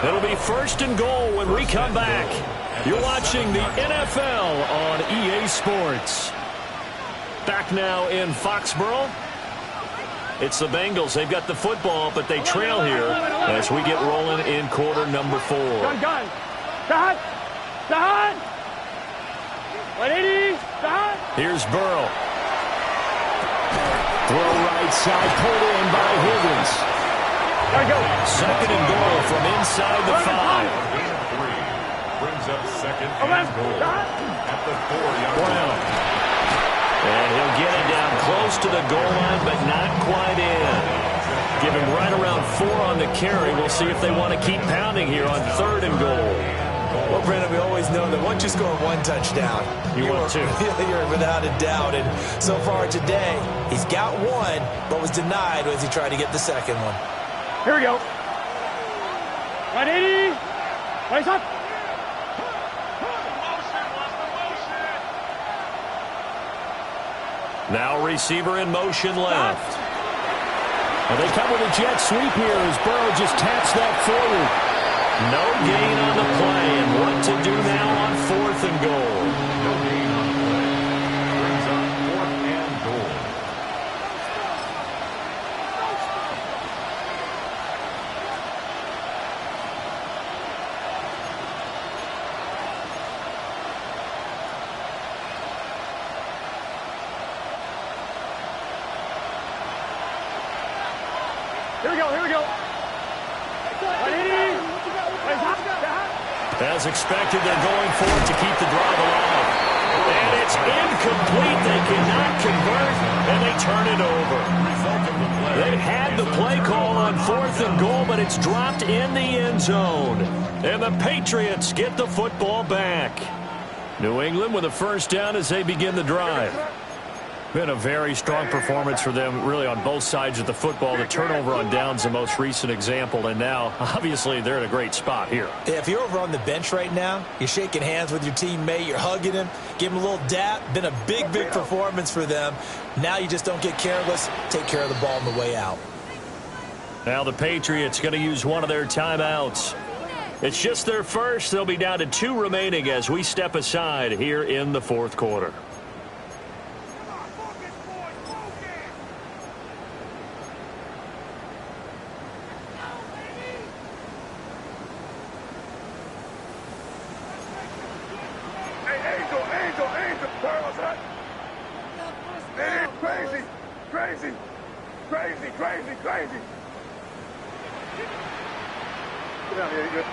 It'll be first and goal when we come back. You're watching the NFL on EA Sports. Back now in Foxborough. It's the Bengals. They've got the football, but they trail here as we get rolling in quarter number 4. Gun. Dot. 180. Dot. Here's Burrow. Throw right side, pulled in by Higgins. Gotta go. Second and goal from inside the 5. Gain of 3. Brings up second and goal at the 4-yard Brown. line. And he'll get it down close to the goal line, but not quite in. Give him right around 4 on the carry. We'll see if they want to keep pounding here on third and goal. Well, Brandon, we always know that once you score one touchdown, You want two. You're without a doubt. And so far today, he's got one, but was denied as he tried to get the second one. Here we go. 180. Place up. Now receiver in motion left. And they come with a jet sweep here as Burrow just taps that forward. No gain on the play, and what to do now on fourth and goal. No gain on play. Brings up 4th and goal. Here we go. 180. Place up. As expected, they're going for it to keep the drive alive. And it's incomplete. They cannot convert, and they turn it over. They had the play call on 4th and goal, but it's dropped in the end zone. And the Patriots get the football back. New England with a first down as they begin the drive. Been a very strong performance for them, really, on both sides of the football. The turnover on downs, the most recent example, and now, obviously, they're in a great spot here. Yeah, if you're over on the bench right now, you're shaking hands with your teammate, you're hugging him, give him a little dap. Been a big, big performance for them. Now you just don't get careless. Take care of the ball on the way out. Now the Patriots going to use one of their timeouts. It's just their first. They'll be down to 2 remaining as we step aside here in the 4th quarter. Crazy. Get down here, you good?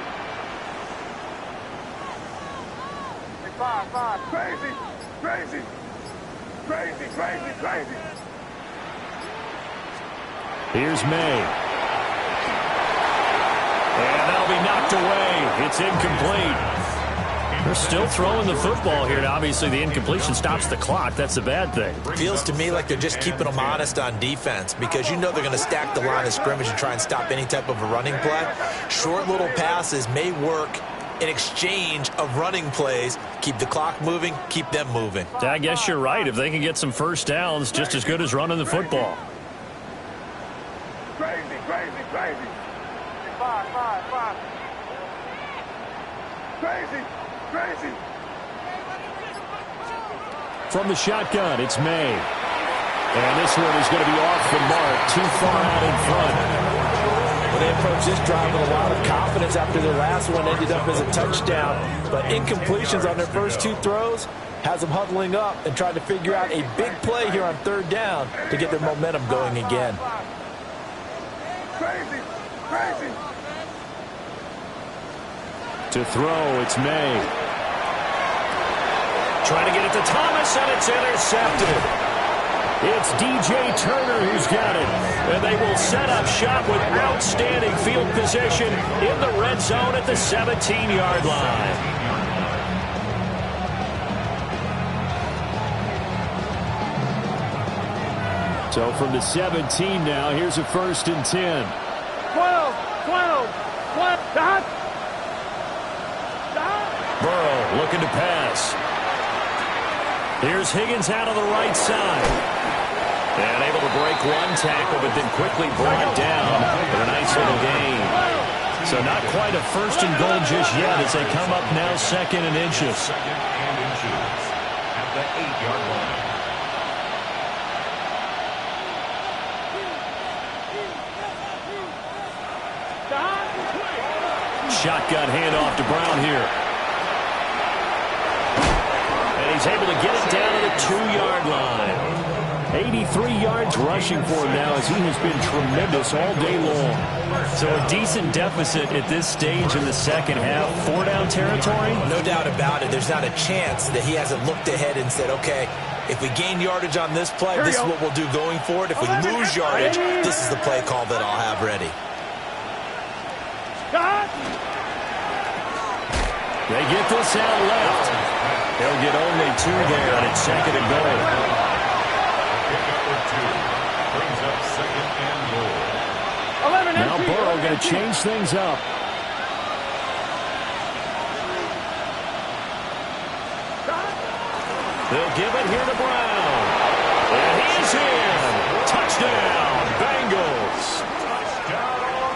Hey, five. Crazy. Here's May. And that'll be knocked away. It's incomplete. They're still throwing the football here, and obviously the incompletion stops the clock. That's the bad thing. Feels to me like they're just keeping them honest on defense because you know they're going to stack the line of scrimmage and try and stop any type of a running play. Short little passes may work in exchange of running plays. Keep the clock moving, keep them moving. I guess you're right. If they can get some first downs, just as good as running the football. Crazy. Five. Crazy. From the shotgun, it's May. And this one is going to be off the mark, too far out in front. Well, they approached this drive with a lot of confidence after their last one ended up as a touchdown. But incompletions on their first 2 throws has them huddling up and trying to figure out a big play here on 3rd down to get their momentum going again. Crazy. To throw, it's May. Trying to get it to Thomas, and it's intercepted. It's DJ Turner who's got it. And they will set up shop with outstanding field position in the red zone at the 17-yard line. So from the 17 now, here's a 1st and 10. 12. Burrow looking to pass. Here's Higgins out on the right side. And able to break one tackle, but then quickly bring it down for a nice little gain. So not quite a 1st and goal just yet as they come up now 2nd and inches. At the 8-yard line. Shotgun handoff to Brown here. And he's able to get it down to the 2-yard line. 83 yards rushing for him now as he has been tremendous all day long. So a decent deficit at this stage in the second half. 4-down territory? No doubt about it. There's not a chance that he hasn't looked ahead and said, okay, if we gain yardage on this play, this is what we'll do going forward. If we lose yardage, this is the play call that I'll have ready. They get this out left. They'll get only 2 there, and it's 2nd and goal. Brings up 2nd and goal. Now Burrow going to change things up. They'll give it here to Brown. And he's in. Touchdown, Bengals.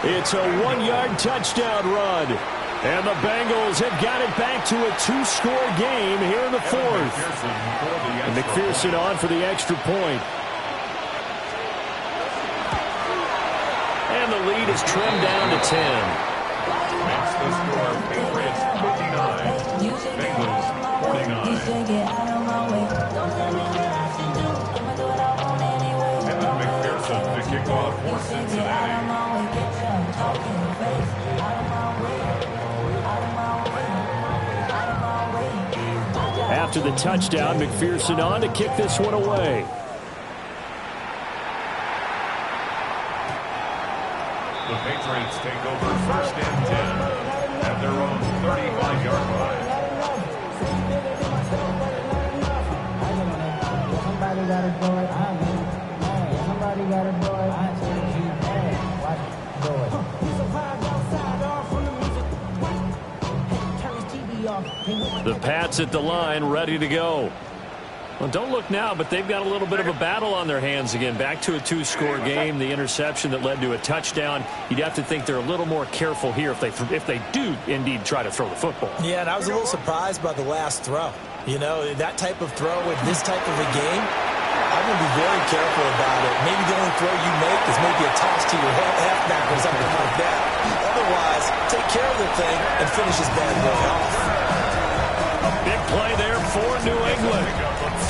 It's a 1-yard touchdown run. And the Bengals have got it back to a 2-score game here in the 4th. And McPherson on for the extra point. And the lead is trimmed down to 10. Makes the score Patriots 59, Bengals 49. And McPherson to kick off for Cincinnati. after the touchdown. McPherson on to kick this one away. The Patriots take over first and 10 at their own 35-yard line. Somebody got to do it. I mean, hey, somebody got to do it. I tell you, hey, watch it, do it. The Pats at the line, ready to go. Well, don't look now, but they've got a little bit of a battle on their hands again. Back to a two-score game. The interception that led to a touchdown. You'd have to think they're a little more careful here if they do indeed try to throw the football. Yeah, and I was a little surprised by the last throw. You know, that type of throw with this type of a game, I'm going to be very careful about it. Maybe the only throw you make is maybe a toss to your halfback or something like that. Otherwise, take care of the thing and finish this bad boy off. A big play there for New England.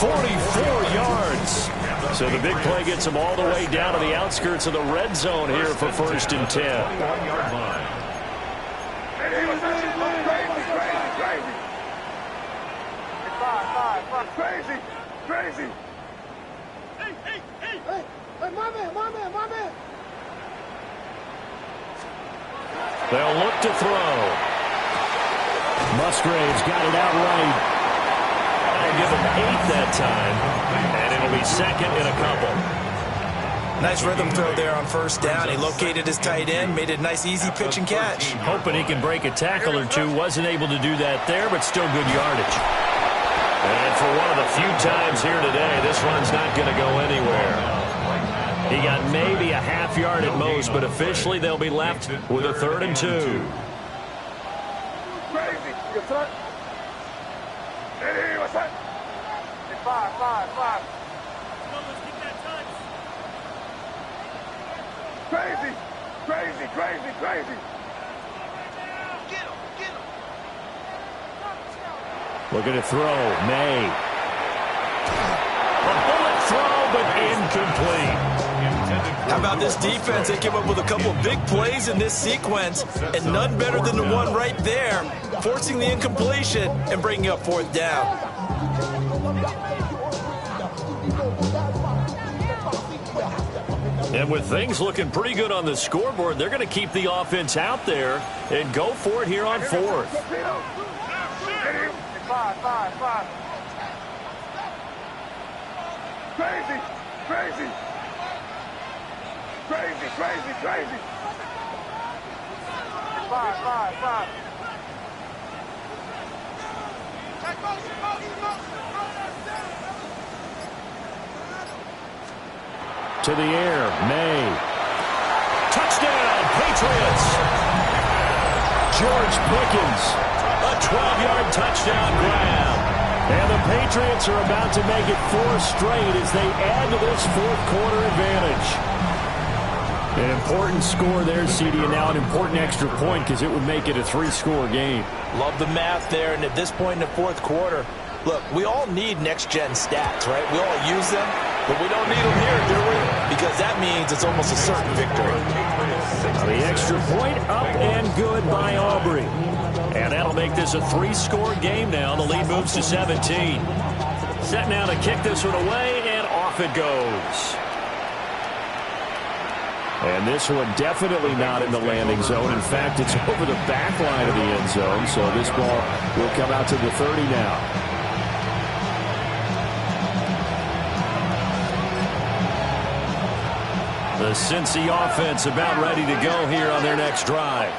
44 yards. So the big play gets them all the way down to the outskirts of the red zone here for first and 10. Crazy. Hey, my man. They'll look to throw. Musgrave's got it outright. I'll give him 8 that time. And it'll be second in a couple. Nice rhythm throw there on first down. He located his tight end, made it a nice, easy pitch and catch. Hoping he can break a tackle or two. Wasn't able to do that there, but still good yardage. And for one of the few times here today, this run's not going to go anywhere. He got maybe a half yard at most, but officially they'll be left with a 3rd and 2. Crazy. Hey, what's that? Five. Crazy. Get him. Looking to throw. May. A bullet throw, but incomplete. How about this defense? They came up with a couple big plays in this sequence, and none better than the one right there, forcing the incompletion and bringing up 4th down. And with things looking pretty good on the scoreboard, they're going to keep the offense out there and go for it here on 4th. Five. Crazy. Five. To the air, May. Touchdown, Patriots. George Pickens, a 12-yard touchdown grab. And the Patriots are about to make it 4 straight as they add to this 4th quarter advantage. An important score there, CD, and now an important extra point because it would make it a 3-score game. Love the math there, and at this point in the 4th quarter, look, we all need next-gen stats, right? We all use them, but we don't need them here, do we? Because that means it's almost a certain victory. The extra point up and good by Aubrey. And that'll make this a 3-score game now. The lead moves to 17. Set now to kick this one away, and off it goes. And this one definitely not in the landing zone. In fact, it's over the back line of the end zone. So this ball will come out to the 30 now. The Cincy offense about ready to go here on their next drive.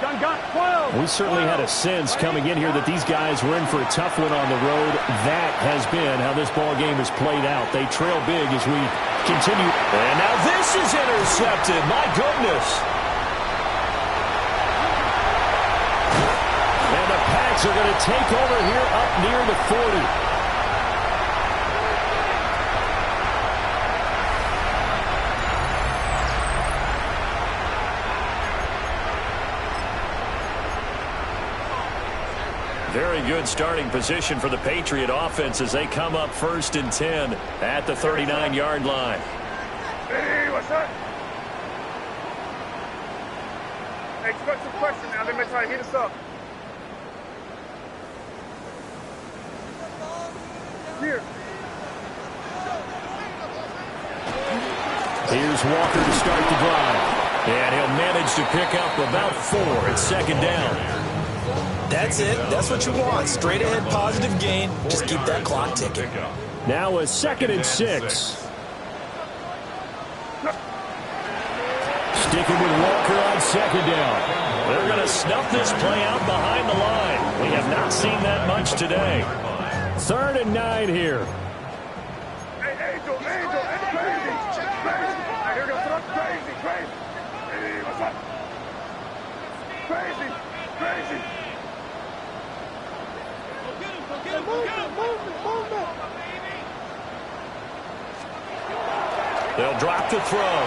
We certainly had a sense coming in here that these guys were in for a tough one on the road. That has been how this ball game has played out. They trail big as we continue. And now this is intercepted. My goodness. And the Pats are going to take over here up near the 40. Very good starting position for the Patriot offense as they come up 1st and 10 at the 39-yard line. Hey, what's up? Expect some question now. They may try to hit us up. Here. Here's Walker to start the drive. And he'll manage to pick up about 4. It's second down. That's it. That's what you want. Straight ahead positive gain. Just keep that clock ticking. Now a 2nd and 6. Sticking with Walker on 2nd down. They're going to snuff this play out behind the line. We have not seen that much today. 3rd and 9 here. Hey, Angel, it's crazy. Crazy. I hear you throw crazy. Hey, what's up? Crazy. Movement. They'll drop the throw.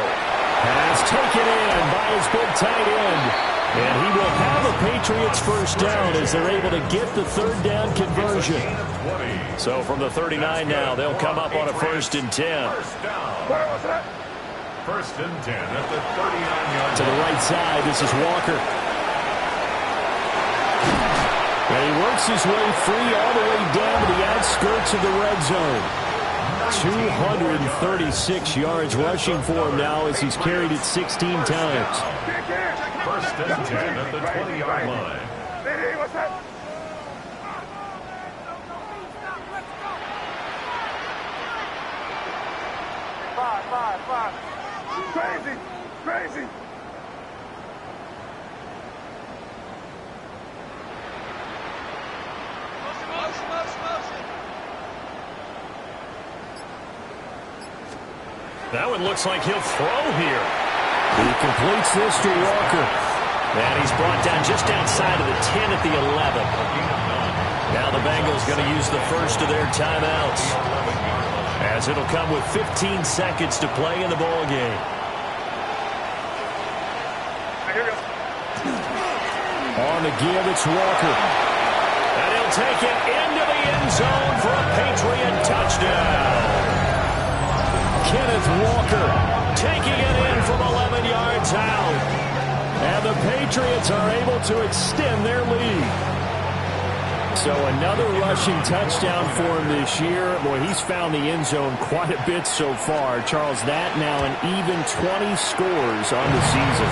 Pass taken in by his big tight end. And he will have the Patriots first down as they're able to get the 3rd down conversion. So from the 39 now, they'll come up on a 1st and 10. First and 10 at the 39-yard line. To the right side, this is Walker. And he works his way free all the way down to the outskirts of the red zone. 236 yards rushing for him now as he's carried it 16 times. First and 10 at the 20-yard line. Hey, what's that? Five. Crazy. That one looks like he'll throw here. He completes this to Walker. And he's brought down just outside of the 10 at the 11. Now the Bengals going to use the first of their timeouts, as it'll come with 15 seconds to play in the ball game. On the give, it's Walker. And he'll take it into the end zone for a Patriot touchdown. Kenneth Walker taking it in from 11 yards out. And the Patriots are able to extend their lead. So another rushing touchdown for him this year. Boy, he's found the end zone quite a bit so far. Charles, that now an even 20 scores on the season.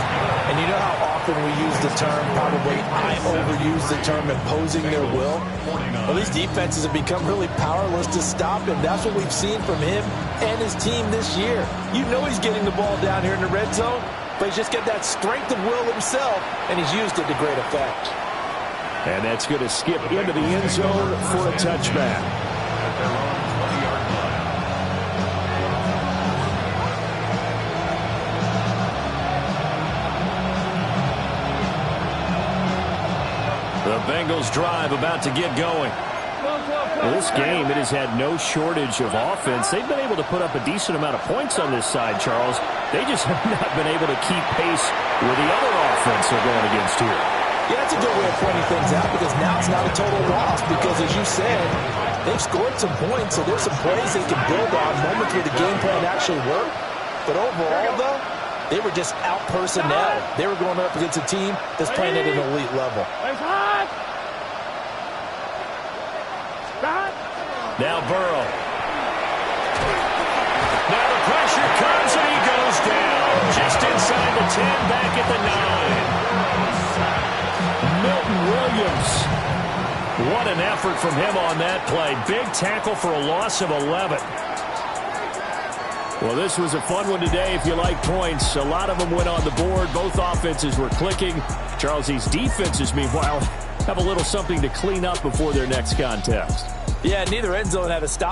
And you know how often we use the term, probably I overuse the term, imposing their will? Well, these defenses have become really powerless to stop him. That's what we've seen from him and his team this year. You know he's getting the ball down here in the red zone, but he's just got that strength of will himself, and he's used it to great effect. And that's going to skip into the end zone for a touchback. The Bengals drive about to get going. This game, it has had no shortage of offense. They've been able to put up a decent amount of points on this side, Charles. They just have not been able to keep pace with the other offense they're going against here. Yeah, that's a good way of pointing things out, because now it's not a total loss, because as you said, they've scored some points, so there's some plays they can build on, moments where the game plan actually worked. But overall, though, they were just out-personnel. They were going up against a team that's playing at an elite level. Now Burrow. Now the pressure comes and he goes down. Just inside the 10, back at the 9. Milton Williams. What an effort from him on that play. Big tackle for a loss of 11. Well, this was a fun one today if you like points. A lot of them went on the board. Both offenses were clicking. Charles, these defenses, meanwhile, have a little something to clean up before their next contest. Yeah, neither end zone had a stop.